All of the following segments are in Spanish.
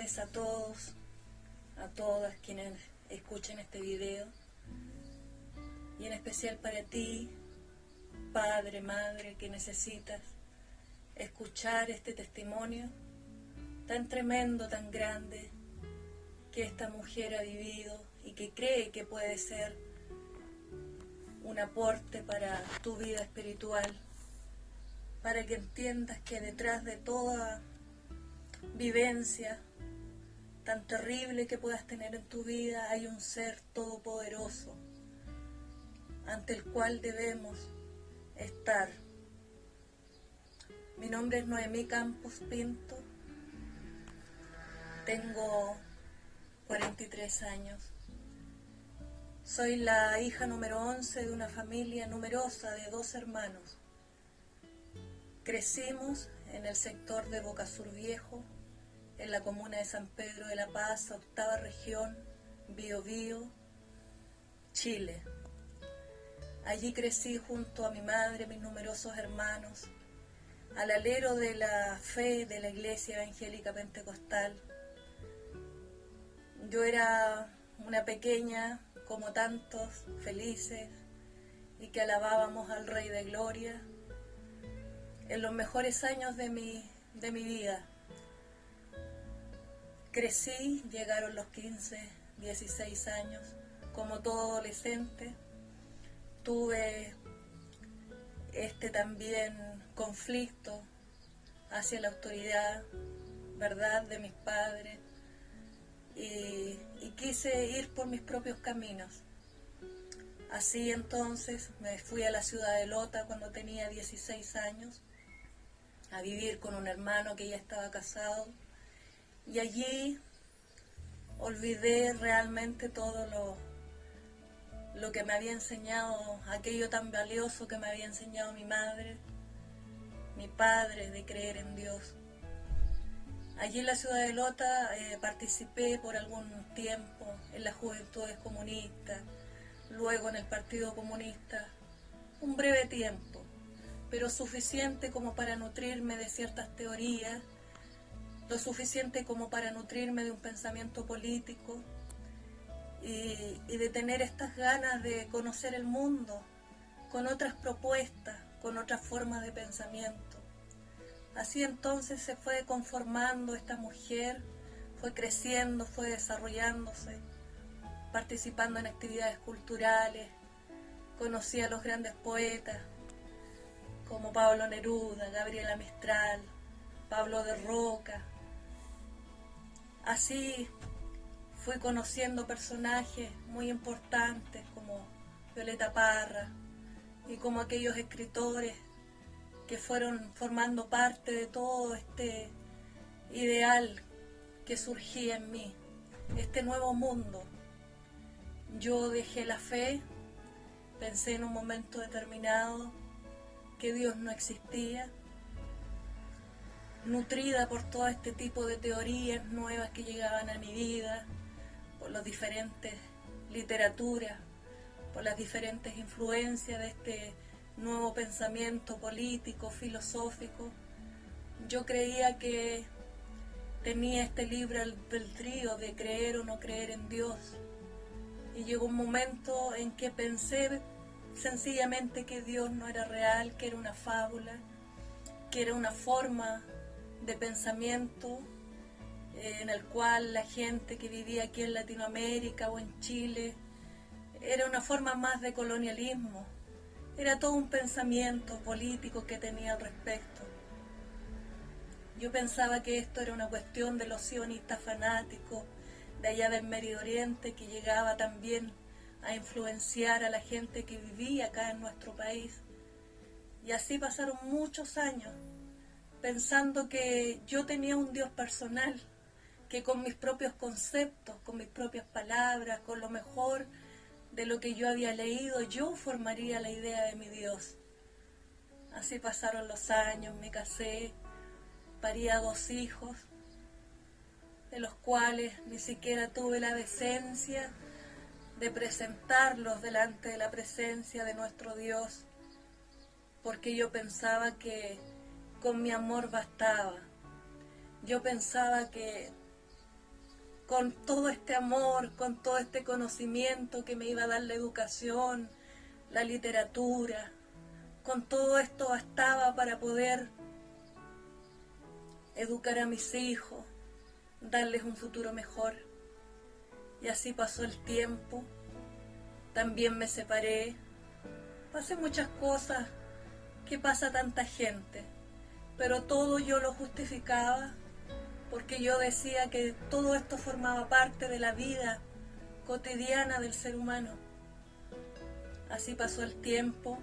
tardes a todos, a todas quienes escuchen este video, y en especial para ti, padre, madre, que necesitas escuchar este testimonio tan tremendo, tan grande, que esta mujer ha vivido y que cree que puede ser un aporte para tu vida espiritual, para que entiendas que detrás de toda vivencia tan terrible que puedas tener en tu vida hay un ser todopoderoso ante el cual debemos estar. Mi nombre es Noemí Campos Pinto, tengo 43 años, soy la hija número 11 de una familia numerosa de 2 hermanos. Crecimos en el sector de Boca Sur Viejo, en la comuna de San Pedro de la Paz, 8ª región, Biobío, Chile. Allí crecí junto a mi madre, mis numerosos hermanos, al alero de la fe de la Iglesia Evangélica Pentecostal. Yo era una pequeña, como tantos, felices, y que alabábamos al Rey de Gloria en los mejores años de mi vida. Crecí, llegaron los 15, 16 años, como todo adolescente. Tuve también conflicto hacia la autoridad, ¿verdad?, de mis padres, y quise ir por mis propios caminos. Así entonces me fui a la ciudad de Lota cuando tenía 16 años, a vivir con un hermano que ya estaba casado, y allí olvidé realmente todo lo que me había enseñado, aquello tan valioso que me había enseñado mi madre, mi padre, de creer en Dios. Allí en la ciudad de Lota participé por algún tiempo en las Juventudes Comunistas, luego en el Partido Comunista, un breve tiempo, pero suficiente como para nutrirme de ciertas teorías, lo suficiente como para nutrirme de un pensamiento político y de tener estas ganas de conocer el mundo con otras propuestas, con otras formas de pensamiento. Así entonces se fue conformando esta mujer, fue creciendo, fue desarrollándose, participando en actividades culturales. Conocí a los grandes poetas como Pablo Neruda, Gabriela Mistral, Pablo de Roca. Así fui conociendo personajes muy importantes como Violeta Parra y como aquellos escritores que fueron formando parte de todo este ideal que surgía en mí, este nuevo mundo. Yo dejé la fe, pensé en un momento determinado que Dios no existía, nutrida por todo este tipo de teorías nuevas que llegaban a mi vida, por las diferentes literaturas, por las diferentes influencias de este nuevo pensamiento político, filosófico. Yo creía que tenía este libre albedrío de creer o no creer en Dios. Y llegó un momento en que pensé sencillamente que Dios no era real, que era una fábula, que era una forma de pensamiento en el cual la gente que vivía aquí en Latinoamérica o en Chile era una forma más de colonialismo, era todo un pensamiento político que tenía al respecto. Yo pensaba que esto era una cuestión de los sionistas fanáticos de allá del Medio Oriente, que llegaba también a influenciar a la gente que vivía acá en nuestro país. Y así pasaron muchos años pensando que yo tenía un Dios personal, que con mis propios conceptos, con mis propias palabras, con lo mejor de lo que yo había leído, yo formaría la idea de mi Dios. Así pasaron los años, me casé, parí a 2 hijos, de los cuales ni siquiera tuve la decencia de presentarlos delante de la presencia de nuestro Dios, porque yo pensaba que con mi amor bastaba. Yo pensaba que con todo este amor, con todo este conocimiento que me iba a dar la educación, la literatura, con todo esto bastaba para poder educar a mis hijos, darles un futuro mejor. Y así pasó el tiempo, también me separé, pasé muchas cosas que pasa tanta gente, pero todo yo lo justificaba porque yo decía que todo esto formaba parte de la vida cotidiana del ser humano. Así pasó el tiempo.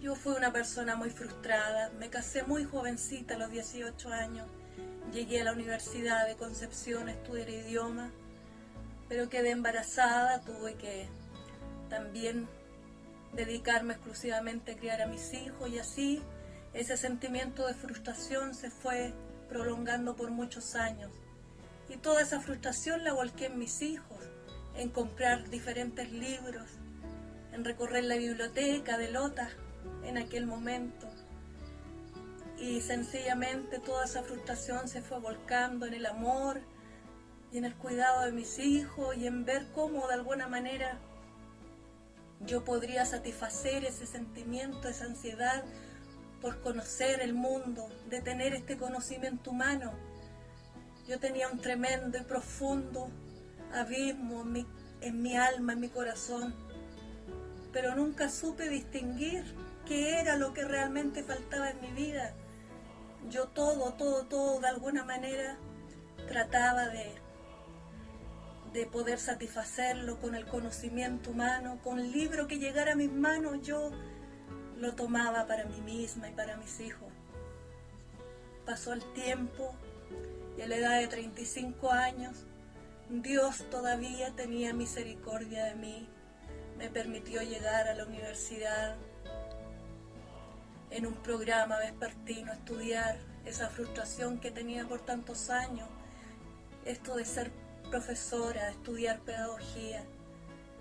Yo fui una persona muy frustrada, me casé muy jovencita a los 18 años, llegué a la Universidad de Concepción a estudiar idioma, pero quedé embarazada, tuve que también dedicarme exclusivamente a criar a mis hijos y así ese sentimiento de frustración se fue prolongando por muchos años. Y toda esa frustración la volqué en mis hijos, en comprar diferentes libros, en recorrer la biblioteca de Lota en aquel momento. Y sencillamente toda esa frustración se fue volcando en el amor y en el cuidado de mis hijos y en ver cómo de alguna manera yo podría satisfacer ese sentimiento, esa ansiedad por conocer el mundo, de tener este conocimiento humano. Yo tenía un tremendo y profundo abismo en mi alma, en mi corazón, pero nunca supe distinguir qué era lo que realmente faltaba en mi vida. Yo todo, de alguna manera trataba de poder satisfacerlo con el conocimiento humano, con el libro que llegara a mis manos, yo lo tomaba para mí misma y para mis hijos. Pasó el tiempo y a la edad de 35 años, Dios todavía tenía misericordia de mí, me permitió llegar a la universidad en un programa vespertino, estudiar esa frustración que tenía por tantos años, esto de ser profesora, estudiar pedagogía.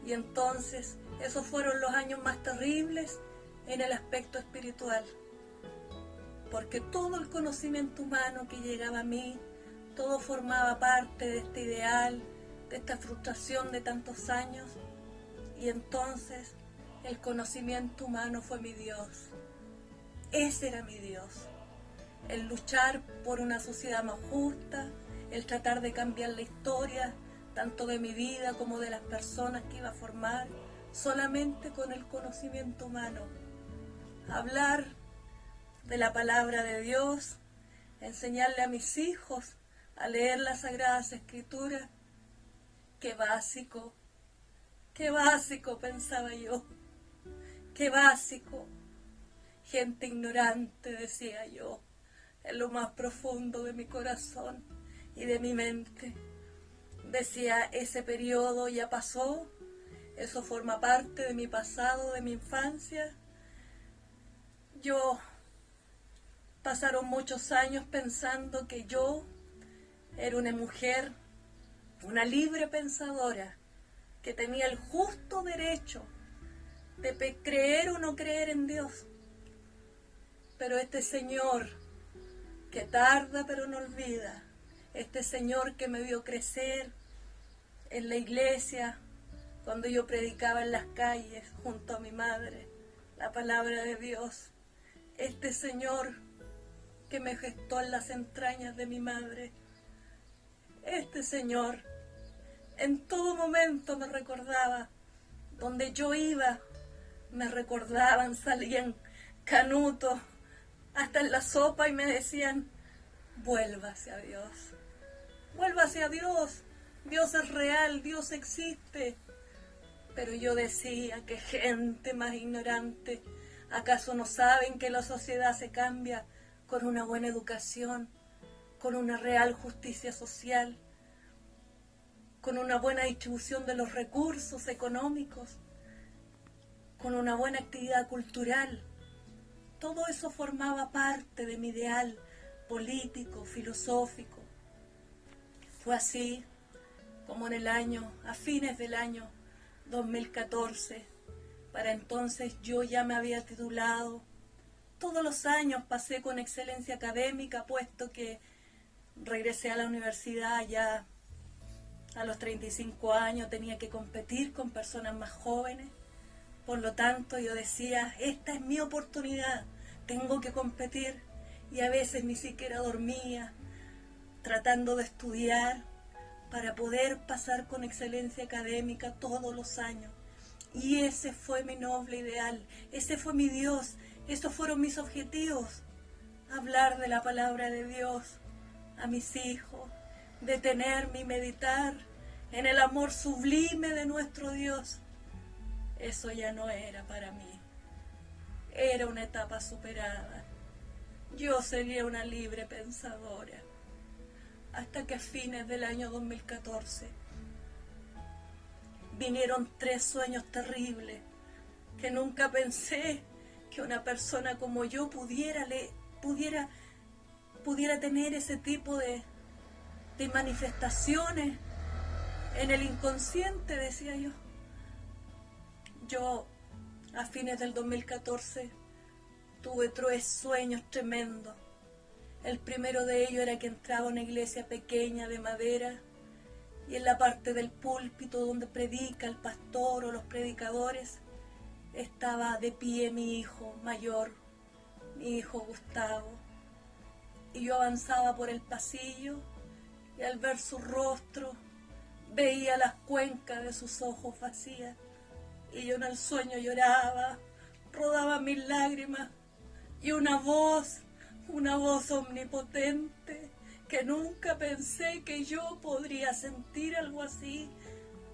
Y entonces esos fueron los años más terribles en el aspecto espiritual, porque todo el conocimiento humano que llegaba a mí, todo formaba parte de este ideal, de esta frustración de tantos años, y entonces el conocimiento humano fue mi Dios. Ese era mi Dios, el luchar por una sociedad más justa, el tratar de cambiar la historia, tanto de mi vida como de las personas que iba a formar, solamente con el conocimiento humano. Hablar de la palabra de Dios, enseñarle a mis hijos a leer las Sagradas Escrituras. Qué básico, pensaba yo, qué básico. Gente ignorante, decía yo, en lo más profundo de mi corazón y de mi mente. Decía, ese periodo ya pasó, eso forma parte de mi pasado, de mi infancia. Pasaron muchos años pensando que yo era una mujer, una libre pensadora, que tenía el justo derecho de creer o no creer en Dios. Pero este Señor que tarda pero no olvida, este Señor que me vio crecer en la iglesia, cuando yo predicaba en las calles junto a mi madre, la palabra de Dios, este Señor que me gestó en las entrañas de mi madre, este Señor en todo momento me recordaba, donde yo iba, me recordaban, salían canutos, hasta en la sopa y me decían, vuélvase a Dios, vuélvase a Dios, Dios es real, Dios existe. Pero yo decía, que gente más ignorante, ¿acaso no saben que la sociedad se cambia con una buena educación, con una real justicia social, con una buena distribución de los recursos económicos, con una buena actividad cultural? Todo eso formaba parte de mi ideal político, filosófico. Fue así como a fines del año 2014, para entonces yo ya me había titulado. Todos los años pasé con excelencia académica, puesto que regresé a la universidad ya A los 35 años tenía que competir con personas más jóvenes. Por lo tanto, yo decía, esta es mi oportunidad, tengo que competir. Y a veces ni siquiera dormía, tratando de estudiar para poder pasar con excelencia académica todos los años. Y ese fue mi noble ideal, ese fue mi Dios, esos fueron mis objetivos. Hablar de la palabra de Dios a mis hijos, detenerme y meditar en el amor sublime de nuestro Dios. Eso ya no era para mí, era una etapa superada. Yo sería una libre pensadora, hasta que a fines del año 2014 vinieron 3 sueños terribles que nunca pensé que una persona como yo pudiera tener ese tipo de manifestaciones en el inconsciente, decía yo. Yo, a fines del 2014, tuve 3 sueños tremendos. El primero de ellos era que entraba a una iglesia pequeña de madera y en la parte del púlpito donde predica el pastor o los predicadores estaba de pie mi hijo mayor, mi hijo Gustavo. Y yo avanzaba por el pasillo y al ver su rostro veía las cuencas de sus ojos vacías. Y yo en el sueño lloraba, rodaba mis lágrimas y una voz omnipotente que nunca pensé que yo podría sentir algo así,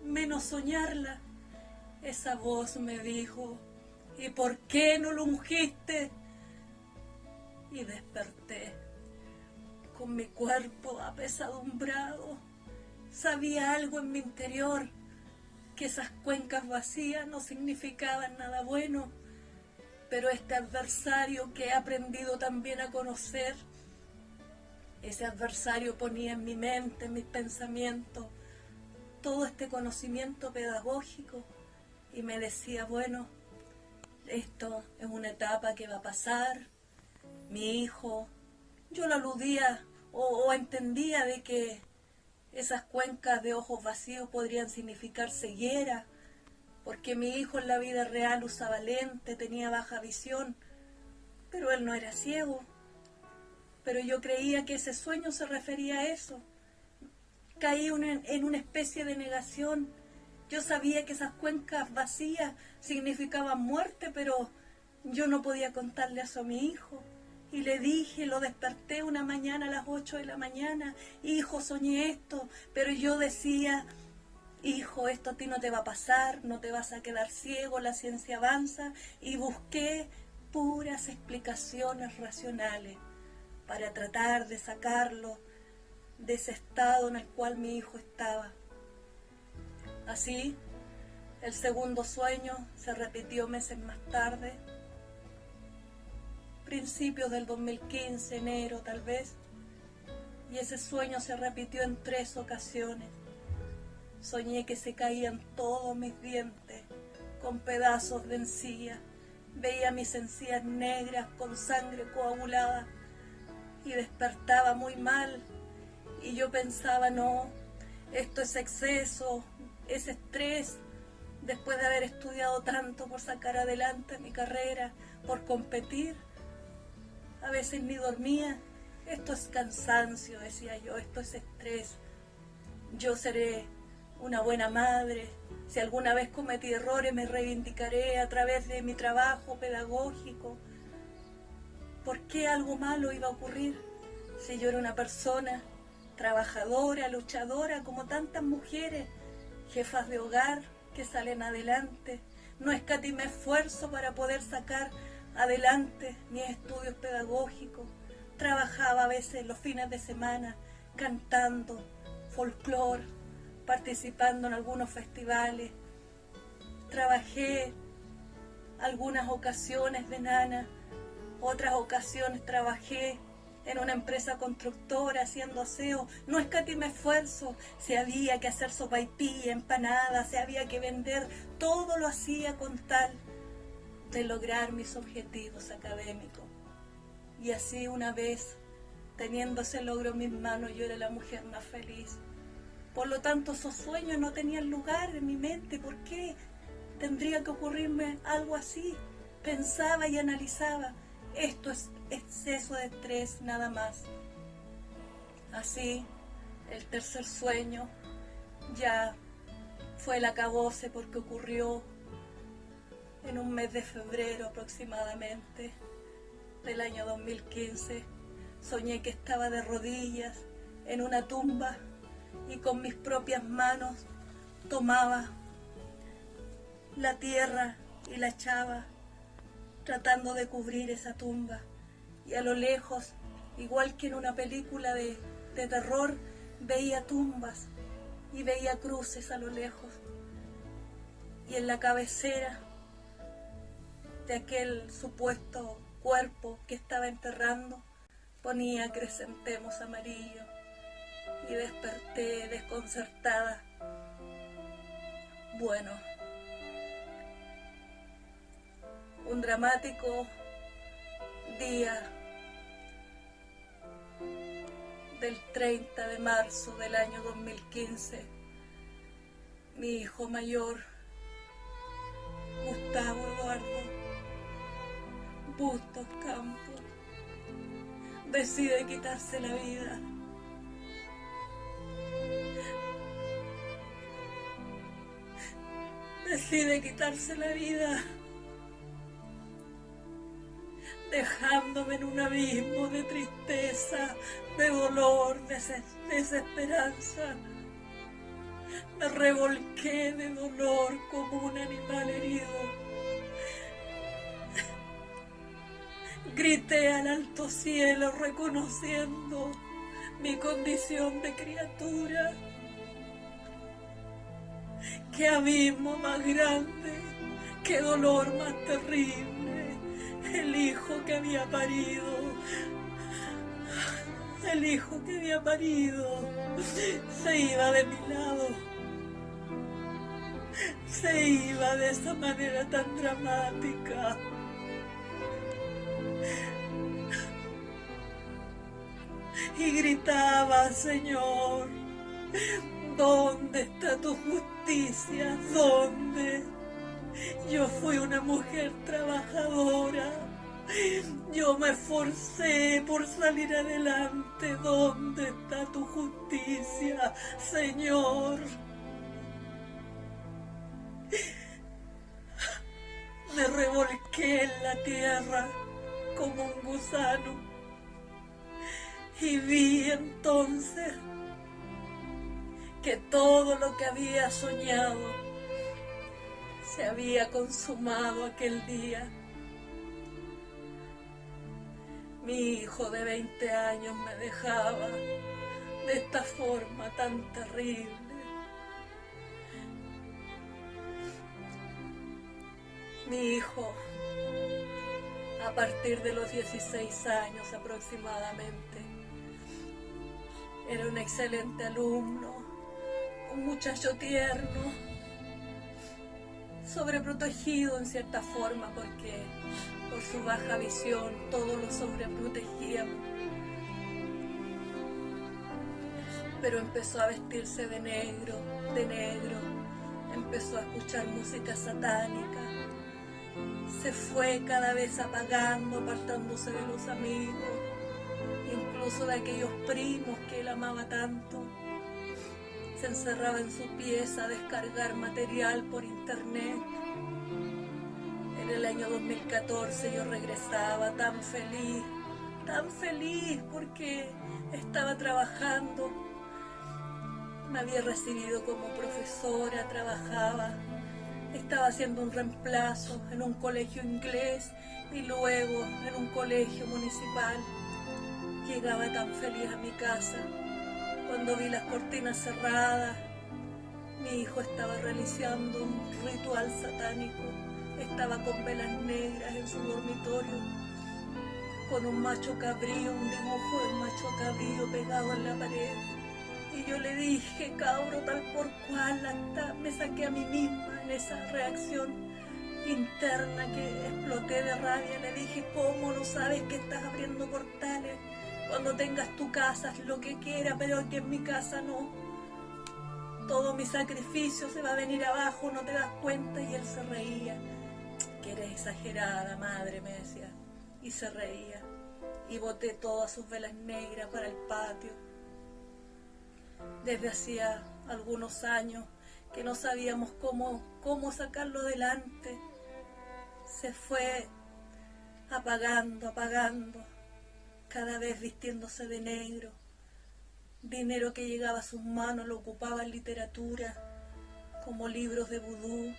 menos soñarla. Esa voz me dijo, ¿y por qué no lo ungiste? Y desperté con mi cuerpo apesadumbrado. Sabía algo en mi interior, que esas cuencas vacías no significaban nada bueno, pero este adversario que he aprendido también a conocer, ese adversario ponía en mi mente, en mis pensamientos, todo este conocimiento pedagógico y me decía, bueno, esto es una etapa que va a pasar, mi hijo, yo lo aludía o entendía de que esas cuencas de ojos vacíos podrían significar ceguera, porque mi hijo en la vida real usaba lente, tenía baja visión, pero él no era ciego. Pero yo creía que ese sueño se refería a eso. Caí en una especie de negación. Yo sabía que esas cuencas vacías significaban muerte, pero yo no podía contarle eso a mi hijo. Y le dije, lo desperté una mañana a las 8 de la mañana, hijo, soñé esto, pero yo decía, hijo, esto a ti no te va a pasar, no te vas a quedar ciego, la ciencia avanza, y busqué puras explicaciones racionales para tratar de sacarlo de ese estado en el cual mi hijo estaba. Así, el segundo sueño se repitió meses más tarde, principios del 2015, enero tal vez, y ese sueño se repitió en 3 ocasiones. Soñé que se caían todos mis dientes con pedazos de encía, veía mis encías negras con sangre coagulada y despertaba muy mal, y yo pensaba, no, esto es exceso, es estrés, después de haber estudiado tanto por sacar adelante mi carrera, por competir. A veces ni dormía. Esto es cansancio, decía yo, esto es estrés. Yo seré una buena madre. Si alguna vez cometí errores, me reivindicaré a través de mi trabajo pedagógico. ¿Por qué algo malo iba a ocurrir? Si yo era una persona trabajadora, luchadora, como tantas mujeres, jefas de hogar que salen adelante. No escatimé esfuerzo para poder sacar adelante mis estudios pedagógicos. Trabajaba a veces los fines de semana cantando folclore, participando en algunos festivales. Trabajé algunas ocasiones de nana, otras ocasiones trabajé en una empresa constructora haciendo aseo. No escatimé esfuerzo, si había que hacer sopaipilla, empanadas, si había que vender, todo lo hacía con tal de lograr mis objetivos académicos. Y así una vez, teniendo ese logro en mis manos, yo era la mujer más feliz. Por lo tanto, esos sueños no tenían lugar en mi mente. ¿Por qué tendría que ocurrirme algo así? Pensaba y analizaba. Esto es exceso de estrés, nada más. Así, el tercer sueño ya fue el acabose porque ocurrió en un mes de febrero aproximadamente del año 2015. Soñé que estaba de rodillas en una tumba y con mis propias manos tomaba la tierra y la echaba tratando de cubrir esa tumba. Y a lo lejos, igual que en una película de terror, veía tumbas y veía cruces a lo lejos. Y en la cabecera de aquel supuesto cuerpo que estaba enterrando ponía crecentemos amarillo. Y desperté desconcertada. Bueno, un dramático día del 30 de marzo del año 2015, mi hijo mayor, Gustavo Eduardo Bustos Campos, decide quitarse la vida. Decide quitarse la vida, dejándome en un abismo de tristeza, de dolor, de desesperanza. Me revolqué de dolor como un animal herido. Grité al alto cielo reconociendo mi condición de criatura. ¡Qué abismo más grande! ¡Qué dolor más terrible! El hijo que había parido, el hijo que había parido, se iba de mi lado. Se iba de esa manera tan dramática. Y gritaba, Señor, ¿dónde está tu justicia? ¿Dónde? Yo fui una mujer trabajadora. Yo me esforcé por salir adelante. ¿Dónde está tu justicia, Señor? Me revolqué en la tierra como un gusano y vi entonces que todo lo que había soñado se había consumado aquel día. Mi hijo de 20 años me dejaba de esta forma tan terrible. Mi hijo, a partir de los 16 años aproximadamente, era un excelente alumno, un muchacho tierno, sobreprotegido en cierta forma porque por su baja visión todos lo sobreprotegían. Pero empezó a vestirse de negro, empezó a escuchar música satánica. Se fue cada vez apagando, apartándose de los amigos, incluso de aquellos primos que él amaba tanto. Se encerraba en su pieza a descargar material por internet. En el año 2014 yo regresaba tan feliz porque estaba trabajando. Me había recibido como profesora, trabajaba. Estaba haciendo un reemplazo en un colegio inglés y luego en un colegio municipal. Llegaba tan feliz a mi casa cuando vi las cortinas cerradas. Mi hijo estaba realizando un ritual satánico. Estaba con velas negras en su dormitorio, con un macho cabrío, un dibujo del macho cabrío pegado en la pared. Y yo le dije, cabro, tal por cual, hasta me saqué a mí misma en esa reacción interna que exploté de rabia. Le dije, ¿cómo no sabes que estás abriendo portales? Cuando tengas tu casa, haz lo que quieras, pero que en mi casa no. todo mi sacrificio se va a venir abajo, no te das cuenta. Y él se reía. Que eres exagerada, madre, me decía. Y se reía. Y boté todas sus velas negras para el patio. Desde hacía algunos años que no sabíamos cómo sacarlo adelante, se fue apagando, cada vez vistiéndose de negro. Dinero que llegaba a sus manos lo ocupaba en literatura, como libros de vudú.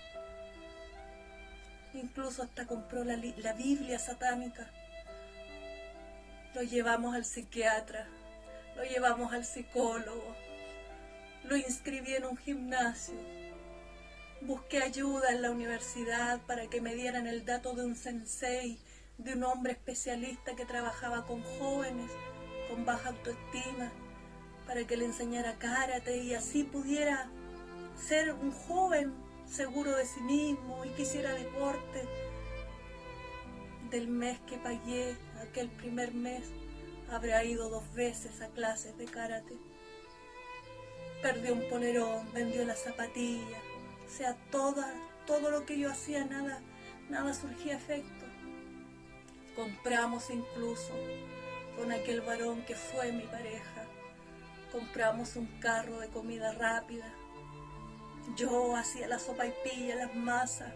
Incluso hasta compró la Biblia satánica. Lo llevamos al psiquiatra, lo llevamos al psicólogo, lo inscribí en un gimnasio. Busqué ayuda en la universidad para que me dieran el dato de un sensei, de un hombre especialista que trabajaba con jóvenes con baja autoestima, para que le enseñara karate y así pudiera ser un joven seguro de sí mismo y que hiciera deporte. Del mes que pagué, aquel primer mes, habrá ido 2 veces a clases de karate. Perdió un polerón, vendió las zapatillas, o sea, todo lo que yo hacía, nada surgía efecto. Compramos incluso con aquel varón que fue mi pareja, compramos un carro de comida rápida. Yo hacía la sopaipilla, las masas,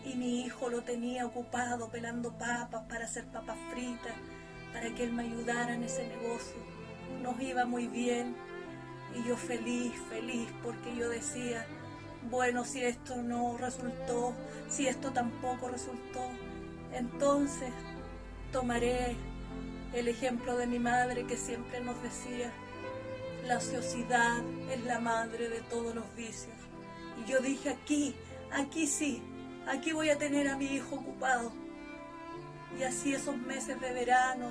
y mi hijo lo tenía ocupado pelando papas para hacer papas fritas, para que él me ayudara en ese negocio. Nos iba muy bien y yo feliz, porque yo decía, bueno, si esto no resultó, si esto tampoco resultó, entonces tomaré el ejemplo de mi madre que siempre nos decía, la ociosidad es la madre de todos los vicios. Y yo dije, aquí sí, aquí voy a tener a mi hijo ocupado. Y así esos meses de verano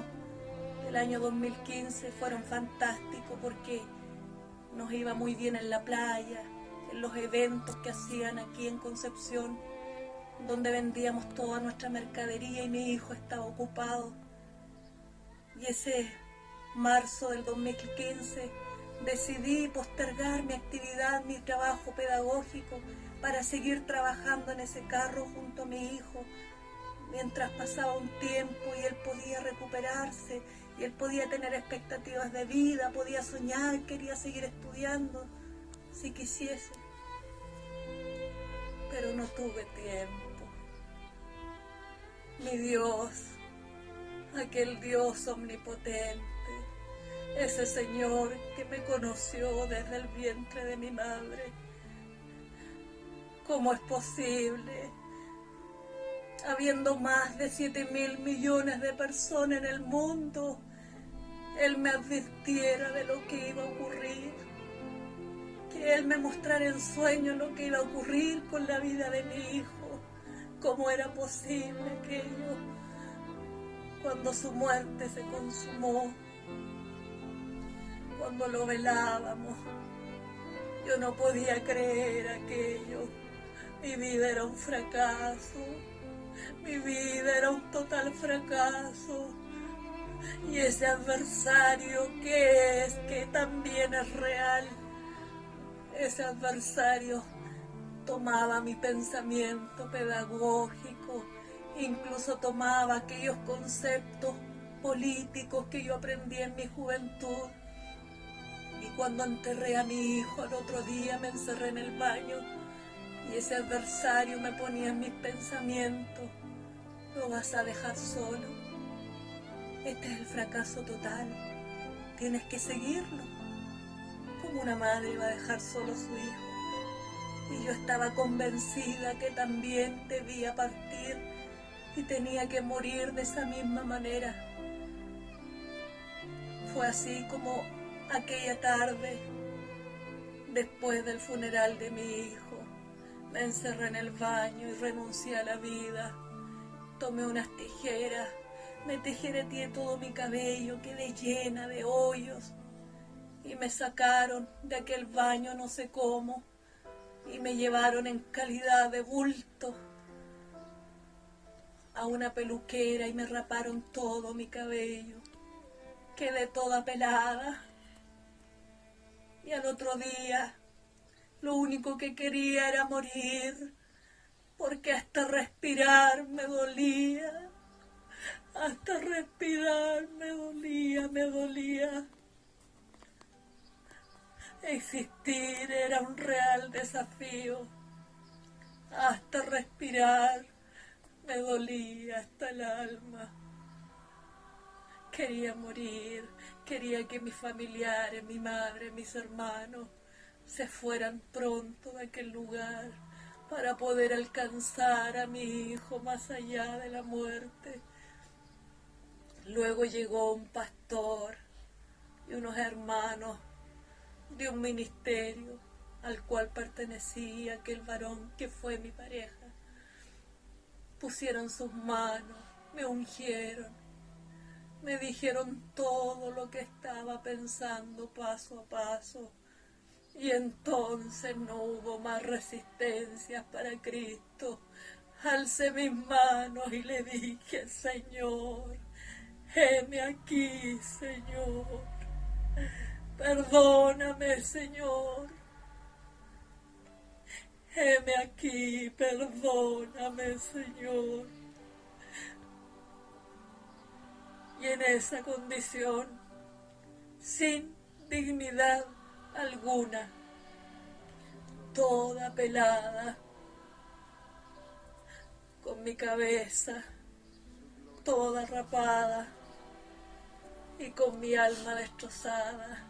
del año 2015 fueron fantásticos porque nos iba muy bien en la playa, en los eventos que hacían aquí en Concepción, donde vendíamos toda nuestra mercadería y mi hijo estaba ocupado. Y ese marzo del 2015 decidí postergar mi actividad, mi trabajo pedagógico, para seguir trabajando en ese carro junto a mi hijo, mientras pasaba un tiempo y él podía recuperarse, y él podía tener expectativas de vida, podía soñar, quería seguir estudiando, si quisiese. Pero no tuve tiempo. Mi Dios, aquel Dios omnipotente, ese Señor que me conoció desde el vientre de mi madre. ¿Cómo es posible, habiendo más de 7.000 millones de personas en el mundo, Él me advirtiera de lo que iba a ocurrir? Que Él me mostrara en sueños lo que iba a ocurrir con la vida de mi hijo. ¿Cómo era posible aquello? Cuando su muerte se consumó, cuando lo velábamos, yo no podía creer aquello. Mi vida era un fracaso, mi vida era un total fracaso. Y ese adversario que también es real, ese adversario tomaba mi pensamiento pedagógico, incluso tomaba aquellos conceptos políticos que yo aprendí en mi juventud. Y cuando enterré a mi hijo al otro día me encerré en el baño y ese adversario me ponía en mis pensamientos, ¿lo vas a dejar solo? Este es el fracaso total, tienes que seguirlo. ¿Cómo una madre va a dejar solo a su hijo? Y yo estaba convencida que también debía partir y tenía que morir de esa misma manera. Fue así como aquella tarde, después del funeral de mi hijo, me encerré en el baño y renuncié a la vida. Tomé unas tijeras, me tijereteé todo mi cabello, quedé llena de hoyos y me sacaron de aquel baño no sé cómo y me llevaron en calidad de bulto a una peluquera y me raparon todo mi cabello. Quedé toda pelada y al otro día Lo único que quería era morir, porque hasta respirar me dolía. Hasta respirar me dolía, me dolía. Existir era un real desafío. Hasta respirar me dolía hasta el alma. Quería morir, quería que mis familiares, mi madre, mis hermanos, se fueran pronto de aquel lugar para poder alcanzar a mi hijo más allá de la muerte. Luego llegó un pastor y unos hermanos de un ministerio al cual pertenecía aquel varón que fue mi pareja. Pusieron sus manos, me ungieron, me dijeron todo lo que estaba pensando paso a paso. Y entonces no hubo más resistencias para Cristo. Alcé mis manos y le dije: Señor, heme aquí, Señor. Perdóname, Señor. Heme aquí, perdóname, Señor. Y en esa condición, sin dignidad alguna, toda pelada, con mi cabeza toda rapada y con mi alma destrozada,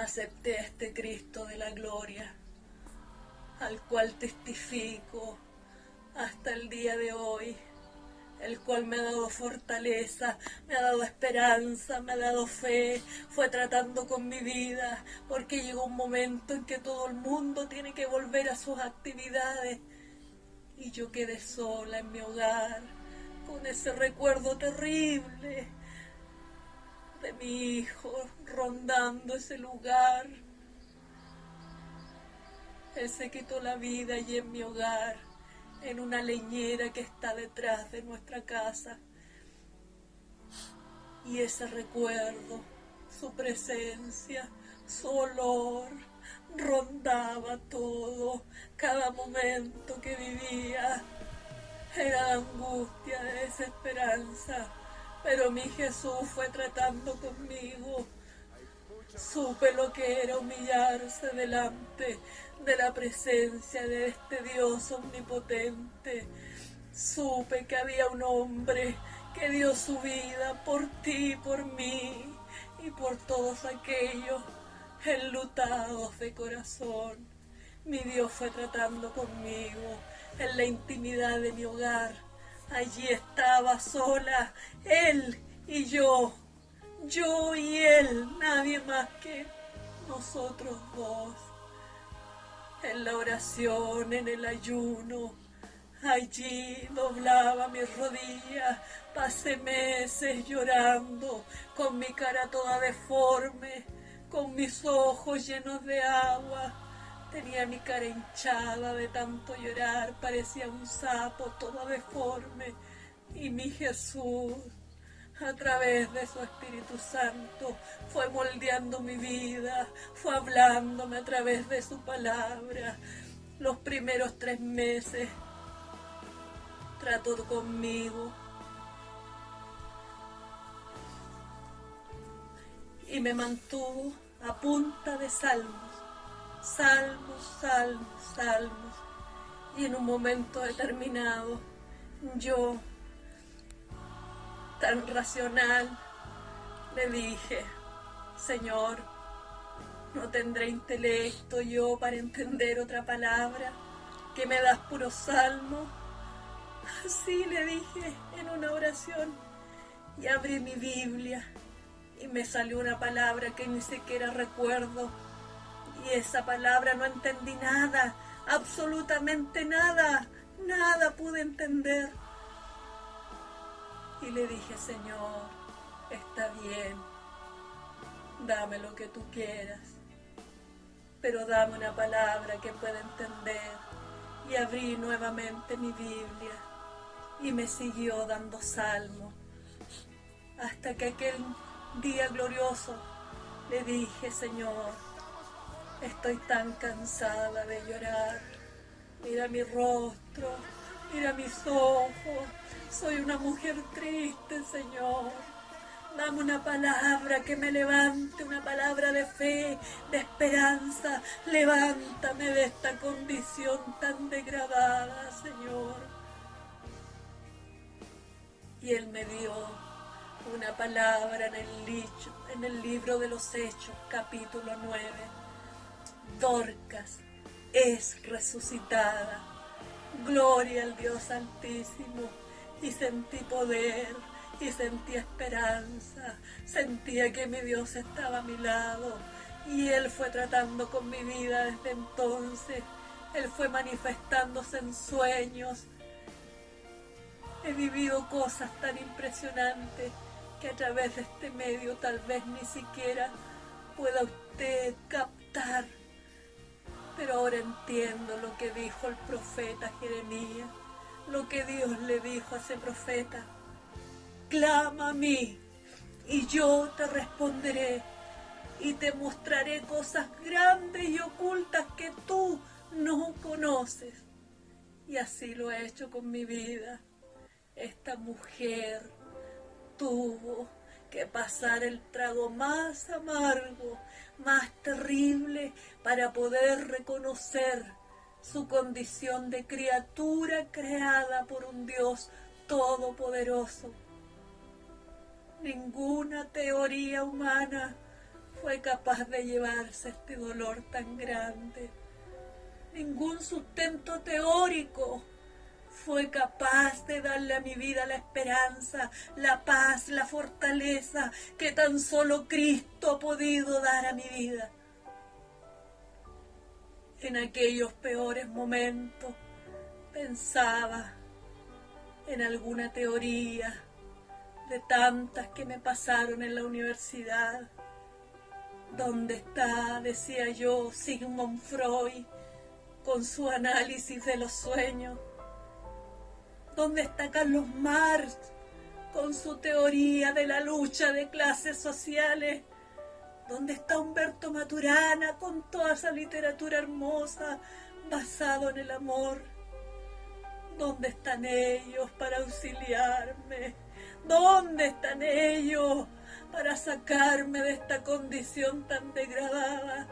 acepté a este Cristo de la gloria, al cual testifico hasta el día de hoy, el cual me ha dado fortaleza, me ha dado esperanza, me ha dado fe, fue tratando con mi vida, porque llegó un momento en que todo el mundo tiene que volver a sus actividades, y yo quedé sola en mi hogar, con ese recuerdo terrible de mi hijo rondando ese lugar. Él se quitó la vida allí en mi hogar, en una leñera que está detrás de nuestra casa. Y ese recuerdo, su presencia, su olor, rondaba todo. Cada momento que vivía era de angustia, de desesperanza. Pero mi Jesús fue tratando conmigo. Supe lo que era humillarse delante de la presencia de este Dios omnipotente. Supe que había un hombre que dio su vida por ti, por mí y por todos aquellos enlutados de corazón. Mi Dios fue tratando conmigo en la intimidad de mi hogar. Allí estaba sola, Él y yo y Él, nadie más que nosotros dos. En la oración, en el ayuno, allí doblaba mis rodillas, pasé meses llorando, con mi cara toda deforme, con mis ojos llenos de agua. Tenía mi cara hinchada de tanto llorar, parecía un sapo todo deforme. Y mi Jesús, a través de su Espíritu Santo, fue moldeando mi vida, fue hablándome a través de su palabra. Los primeros 3 meses trató conmigo y me mantuvo a punta de salmos, salmos. Y en un momento determinado, yo, tan racional, le dije: Señor, no tendré intelecto yo para entender otra palabra, que me das puro salmo. Así le dije en una oración, y abrí mi Biblia y me salió una palabra que ni siquiera recuerdo, y esa palabra no entendí nada, absolutamente nada pude entender. Y le dije: Señor, está bien, dame lo que tú quieras, pero dame una palabra que pueda entender. Y abrí nuevamente mi Biblia y me siguió dando salmos, hasta que aquel día glorioso le dije: Señor, Estoy tan cansada de llorar. Mira mi rostro, mira mis ojos. Soy una mujer triste, Señor. Dame una palabra que me levante, una palabra de fe, de esperanza. Levántame de esta condición tan degradada, Señor. Y Él me dio una palabra en el libro de los Hechos, capítulo 9. Dorcas es resucitada. Gloria al Dios Altísimo. Y sentí poder, y sentí esperanza. Sentía que mi Dios estaba a mi lado. Y Él fue tratando con mi vida desde entonces. Él fue manifestándose en sueños. He vivido cosas tan impresionantes que a través de este medio tal vez ni siquiera pueda usted captar. Pero ahora entiendo lo que dijo el profeta Jeremías, lo que Dios le dijo a ese profeta. Clama a mí y yo te responderé y te mostraré cosas grandes y ocultas que tú no conoces. Y así lo he hecho con mi vida. Esta mujer tuvo que pasar el trago más amargo, más terrible, para poder reconocer su condición de criatura creada por un Dios todopoderoso. Ninguna teoría humana fue capaz de llevarse este dolor tan grande. Ningún sustento teórico fue capaz de darle a mi vida la esperanza, la paz, la fortaleza que tan solo Cristo ha podido dar a mi vida. En aquellos peores momentos pensaba en alguna teoría de tantas que me pasaron en la universidad. ¿Dónde está, decía yo, Sigmund Freud con su análisis de los sueños? ¿Dónde está Carlos Marx con su teoría de la lucha de clases sociales? ¿Dónde está Humberto Maturana con toda esa literatura hermosa basada en el amor? ¿Dónde están ellos para auxiliarme? ¿Dónde están ellos para sacarme de esta condición tan degradada?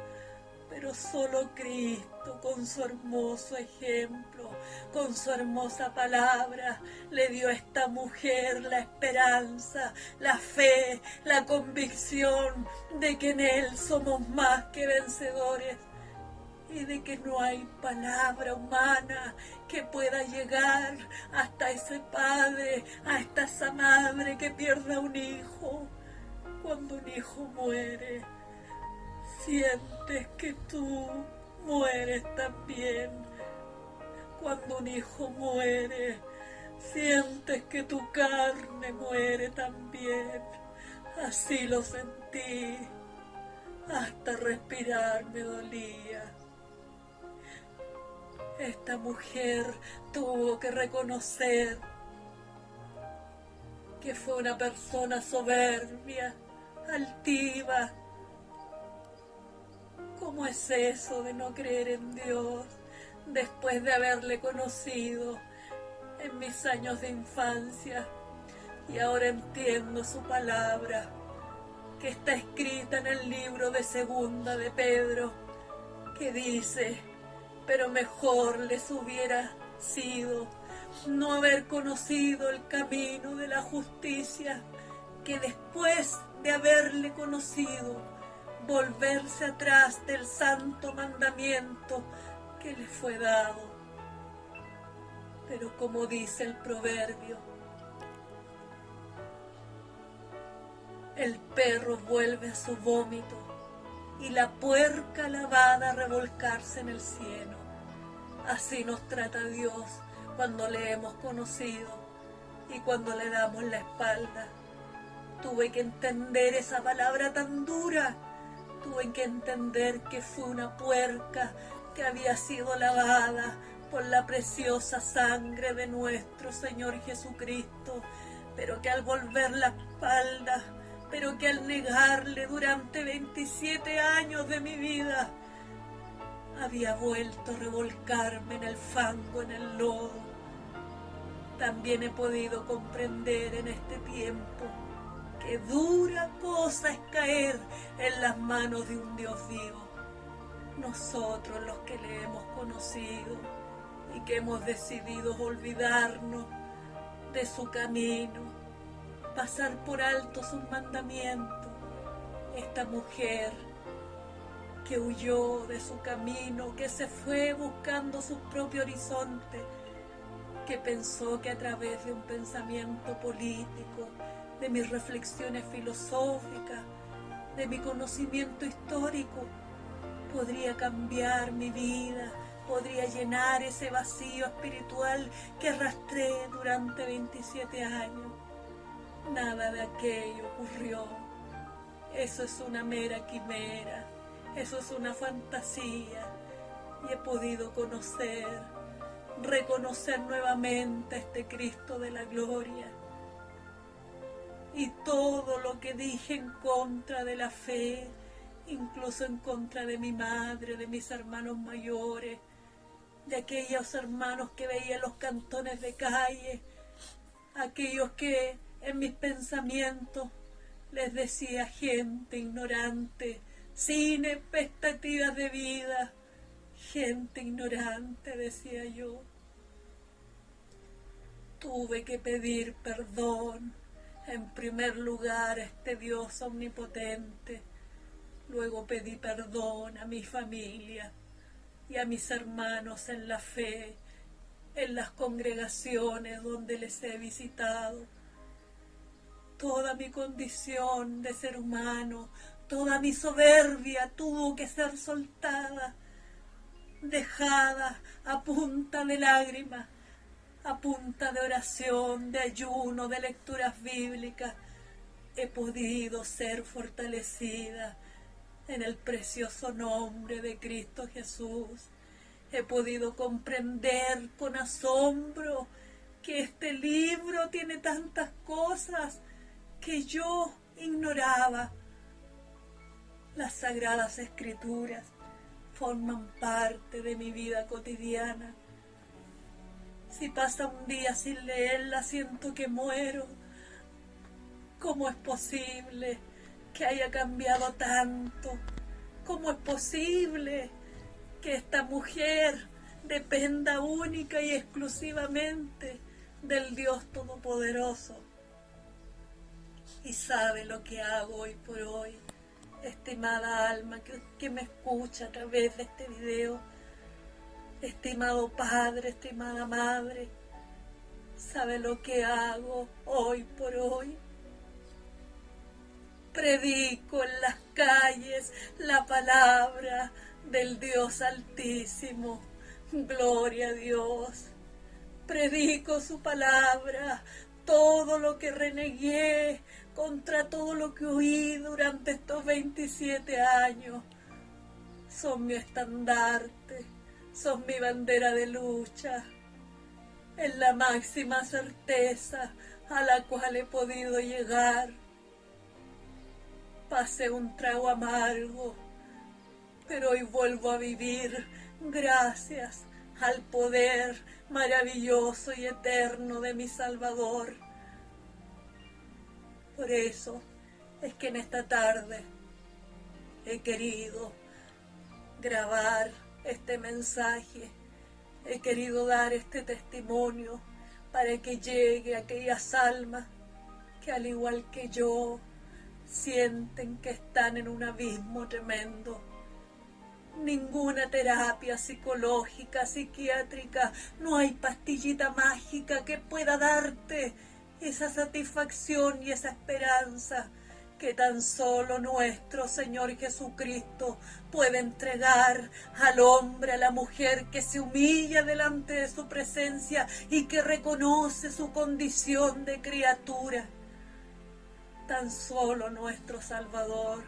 Pero solo Cristo, con su hermoso ejemplo, con su hermosa palabra, le dio a esta mujer la esperanza, la fe, la convicción de que en Él somos más que vencedores y de que no hay palabra humana que pueda llegar hasta ese padre, hasta esa madre que pierda un hijo. Cuando un hijo muere, sientes que tú mueres también. Cuando un hijo muere, sientes que tu carne muere también. Así lo sentí. Hasta respirar me dolía. Esta mujer tuvo que reconocer que fue una persona soberbia, altiva. ¿Cómo es eso de no creer en Dios después de haberle conocido en mis años de infancia? Y ahora entiendo su palabra, que está escrita en el libro de Segunda de Pedro, que dice: pero mejor les hubiera sido no haber conocido el camino de la justicia, que después de haberle conocido, volverse atrás del santo mandamiento que le fue dado. Pero como dice el proverbio, el perro vuelve a su vómito y la puerca lavada a revolcarse en el cieno. Así nos trata Dios cuando le hemos conocido y cuando le damos la espalda. Tuve que entender esa palabra tan dura. Tuve que entender que fue una puerca que había sido lavada por la preciosa sangre de nuestro Señor Jesucristo, pero que al volver la espalda, pero que al negarle durante 27 años de mi vida, había vuelto a revolcarme en el fango, en el lodo. También he podido comprender en este tiempo qué dura cosa es caer en las manos de un Dios vivo. Nosotros, los que le hemos conocido y que hemos decidido olvidarnos de su camino, pasar por alto sus mandamientos. Esta mujer que huyó de su camino, que se fue buscando su propio horizonte, que pensó que a través de un pensamiento político, de mis reflexiones filosóficas, de mi conocimiento histórico, podría cambiar mi vida, podría llenar ese vacío espiritual que arrastré durante 27 años. Nada de aquello ocurrió. Eso es una mera quimera, eso es una fantasía. Y he podido reconocer nuevamente a este Cristo de la gloria. Y todo lo que dije en contra de la fe, incluso en contra de mi madre, de mis hermanos mayores, de aquellos hermanos que veía en los cantones de calle, aquellos que en mis pensamientos les decía gente ignorante, sin expectativas de vida, gente ignorante, decía yo. Tuve que pedir perdón, en primer lugar, a este Dios omnipotente. Luego pedí perdón a mi familia y a mis hermanos en la fe, en las congregaciones donde les he visitado. Toda mi condición de ser humano, toda mi soberbia tuvo que ser soltada, dejada a punta de lágrimas, a punta de oración, de ayuno, de lecturas bíblicas. He podido ser fortalecida en el precioso nombre de Cristo Jesús. He podido comprender con asombro que este libro tiene tantas cosas que yo ignoraba. Las Sagradas Escrituras forman parte de mi vida cotidiana. Si pasa un día sin leerla, siento que muero. ¿Cómo es posible que haya cambiado tanto? ¿Cómo es posible que esta mujer dependa única y exclusivamente del Dios Todopoderoso? Y sabe lo que hago hoy por hoy, estimada alma que me escucha a través de este video, estimado padre, estimada madre, sabe lo que hago hoy por hoy. Predico en las calles la palabra del Dios Altísimo. Gloria a Dios. Predico su palabra, todo lo que renegué, contra todo lo que oí durante estos 27 años. Son mi estandarte, son mi bandera de lucha. Es la máxima certeza a la cual he podido llegar. Pasé un trago amargo, pero hoy vuelvo a vivir gracias al poder maravilloso y eterno de mi Salvador. Por eso es que en esta tarde he querido grabar este mensaje, he querido dar este testimonio para que llegue a aquellas almas que al igual que yo sienten que están en un abismo tremendo. Ninguna terapia psicológica, psiquiátrica, no hay pastillita mágica que pueda darte esa satisfacción y esa esperanza que tan solo nuestro Señor Jesucristo puede entregar al hombre, a la mujer que se humilla delante de su presencia y que reconoce su condición de criatura. Tan solo nuestro Salvador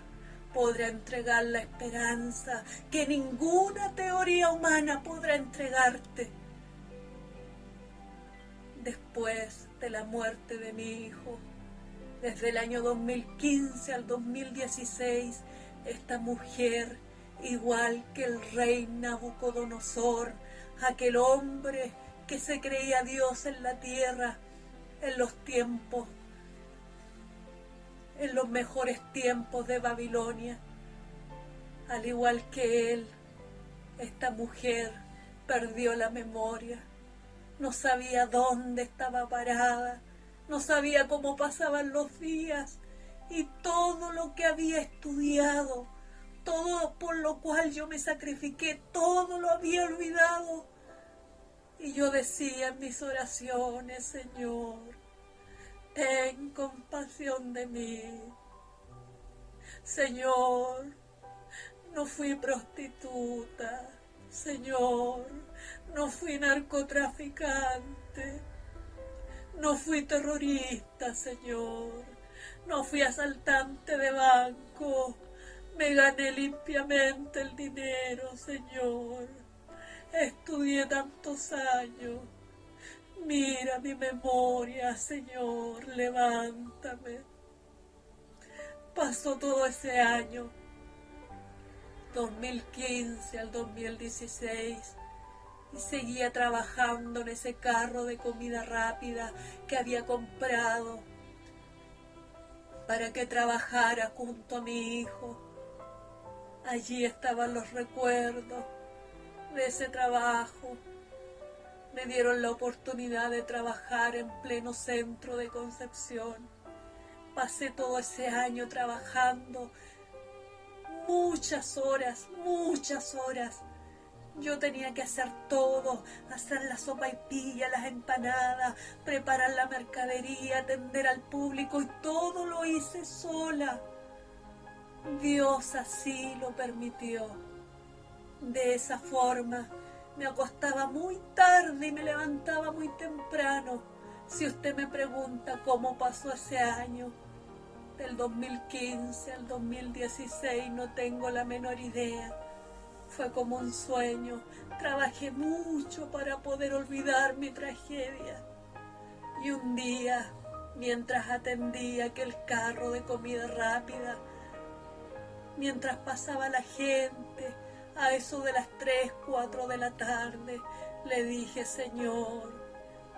podrá entregar la esperanza que ninguna teoría humana podrá entregarte. Después de la muerte de mi hijo, desde el año 2015 al 2016, esta mujer igual que el rey Nabucodonosor, aquel hombre que se creía Dios en la tierra en los tiempos, en los mejores tiempos de Babilonia. Al igual que él, esta mujer perdió la memoria, no sabía dónde estaba parada, no sabía cómo pasaban los días, y todo lo que había estudiado, todo por lo cual yo me sacrifiqué, todo lo había olvidado. Y yo decía en mis oraciones: Señor, ten compasión de mí. Señor, no fui prostituta. Señor, no fui narcotraficante. No fui terrorista, Señor. No fui asaltante de banco. Me gané limpiamente el dinero, Señor. Estudié tantos años. Mira mi memoria, Señor, levántame. Pasó todo ese año, 2015 al 2016, y seguía trabajando en ese carro de comida rápida que había comprado para que trabajara junto a mi hijo. Allí estaban los recuerdos de ese trabajo. Me dieron la oportunidad de trabajar en pleno centro de Concepción. Pasé todo ese año trabajando muchas horas. Yo tenía que hacer todo, hacer la sopaipilla, las empanadas, preparar la mercadería, atender al público, y todo lo hice sola. Dios así lo permitió. De esa forma me acostaba muy tarde y me levantaba muy temprano. Si usted me pregunta cómo pasó ese año, del 2015 al 2016, no tengo la menor idea. Fue como un sueño. Trabajé mucho para poder olvidar mi tragedia. Y un día, mientras atendía aquel carro de comida rápida, mientras pasaba la gente, a eso de las 3, 4 de la tarde, le dije: Señor,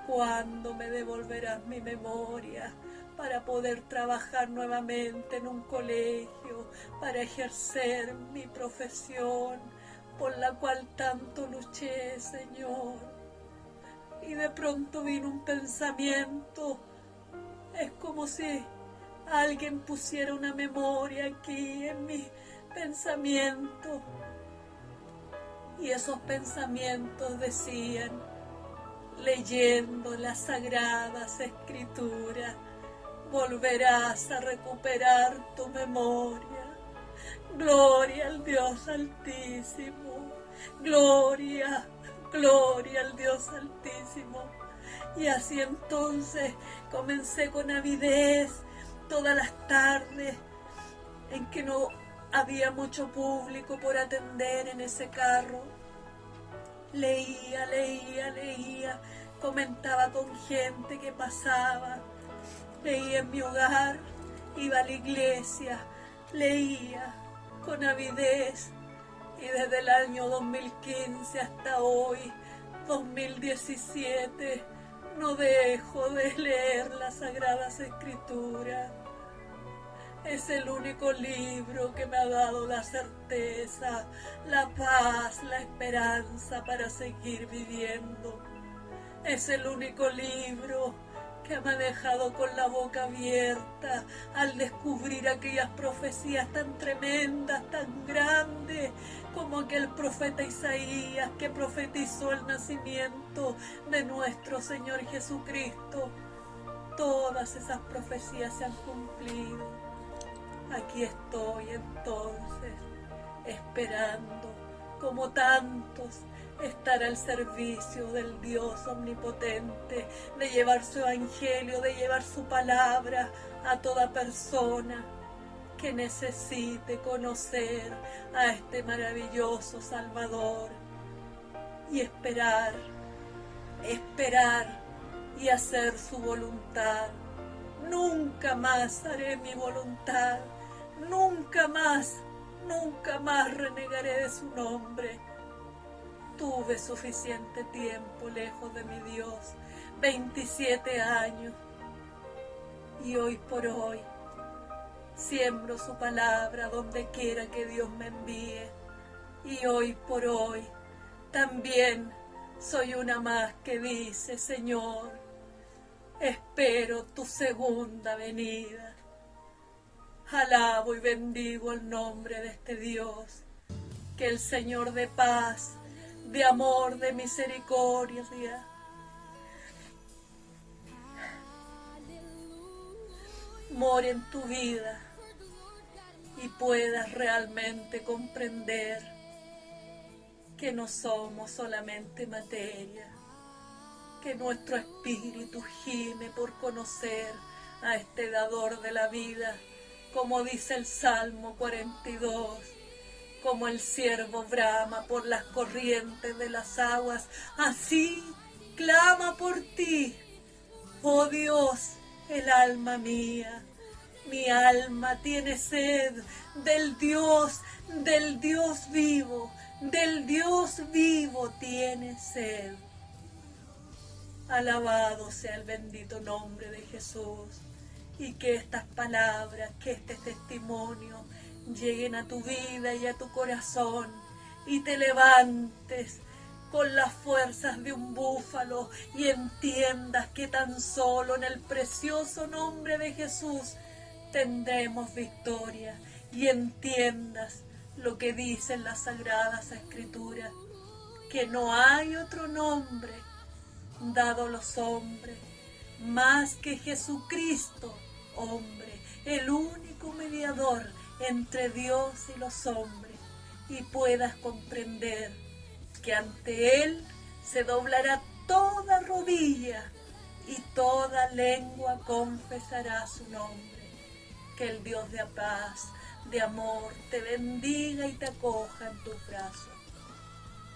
¿cuándo me devolverás mi memoria para poder trabajar nuevamente en un colegio, para ejercer mi profesión por la cual tanto luché, Señor? Y de pronto vino un pensamiento. Es como si alguien pusiera una memoria aquí en mi pensamiento. Y esos pensamientos decían, leyendo las sagradas escrituras: volverás a recuperar tu memoria. Gloria al Dios Altísimo. Gloria, gloria al Dios Altísimo. Y así entonces comencé con avidez todas las tardes en que no había mucho público por atender en ese carro. Leía, comentaba con gente que pasaba, leía en mi hogar, iba a la iglesia, leía con avidez. Y desde el año 2015 hasta hoy, 2017, no dejo de leer las Sagradas Escrituras. Es el único libro que me ha dado la certeza, la paz, la esperanza para seguir viviendo. Es el único libro que me ha dejado con la boca abierta al descubrir aquellas profecías tan tremendas, tan grandes, como aquel profeta Isaías que profetizó el nacimiento de nuestro Señor Jesucristo. Todas esas profecías se han cumplido. Aquí estoy entonces, esperando, como tantos, estar al servicio del Dios omnipotente, de llevar su evangelio, de llevar su palabra a toda persona que necesite conocer a este maravilloso Salvador. Y esperar y hacer su voluntad. Nunca más haré mi voluntad. Nunca más nunca más renegaré de su nombre. Tuve suficiente tiempo lejos de mi Dios, 27 años, y hoy por hoy siembro su palabra donde quiera que Dios me envíe. Y hoy por hoy también soy una más que dice: Señor, espero tu segunda venida. Alabo y bendigo el nombre de este Dios. Que el Señor de paz, de amor, de misericordia, more en tu vida y puedas realmente comprender que no somos solamente materia, que nuestro espíritu gime por conocer a este dador de la vida, como dice el Salmo 42, como el ciervo brama por las corrientes de las aguas, así clama por ti, oh Dios, el alma mía. Mi alma tiene sed del Dios vivo, del Dios vivo tiene sed. Alabado sea el bendito nombre de Jesús, y que estas palabras, que este testimonio lleguen a tu vida y a tu corazón, y te levantes con las fuerzas de un búfalo y entiendas que tan solo en el precioso nombre de Jesús tendremos victoria, y entiendas lo que dicen las Sagradas Escrituras, que no hay otro nombre dado a los hombres más que Jesucristo, hombre, el único mediador entre Dios y los hombres, y puedas comprender que ante Él se doblará toda rodilla y toda lengua confesará su nombre. Que el Dios de paz, de amor, te bendiga y te acoja en tus brazos.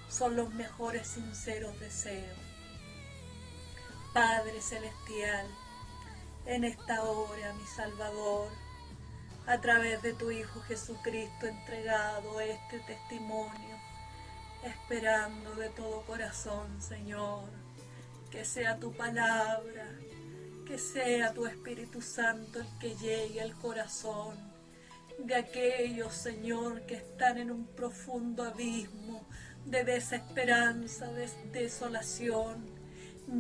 Son los mejores sinceros deseos. Padre Celestial, en esta hora, mi Salvador, a través de tu Hijo Jesucristo entregado este testimonio, esperando de todo corazón, Señor, que sea tu palabra, que sea tu Espíritu Santo el que llegue al corazón de aquellos, Señor, que están en un profundo abismo de desesperanza, de desolación.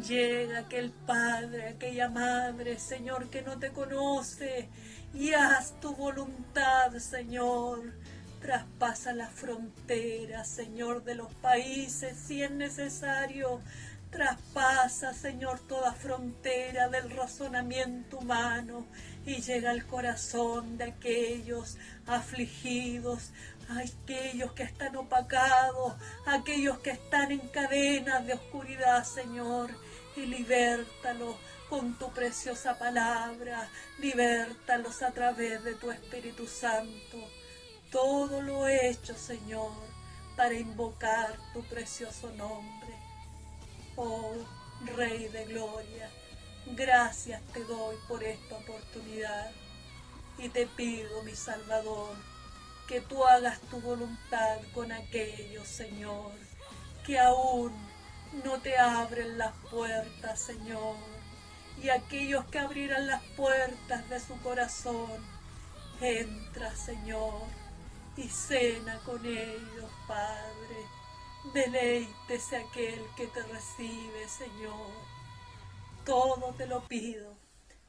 Llega aquel padre, aquella madre, Señor, que no te conoce, y haz tu voluntad, Señor. Traspasa las fronteras, Señor, de los países, si es necesario. Traspasa, Señor, toda frontera del razonamiento humano y llega al corazón de aquellos afligidos, aquellos que están opacados, aquellos que están en cadenas de oscuridad, Señor, y libértalos con tu preciosa palabra, libértalos a través de tu Espíritu Santo. Todo lo he hecho, Señor, para invocar tu precioso nombre. Oh, Rey de Gloria, gracias te doy por esta oportunidad y te pido, mi Salvador, que tú hagas tu voluntad con aquellos, Señor, que aún no te abren las puertas, Señor, y aquellos que abrirán las puertas de su corazón. Entra, Señor, y cena con ellos, Padre. Deleítese aquel que te recibe, Señor. Todo te lo pido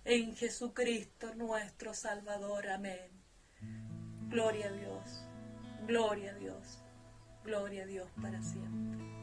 en Jesucristo nuestro Salvador. Amén. Gloria a Dios, gloria a Dios, gloria a Dios para siempre.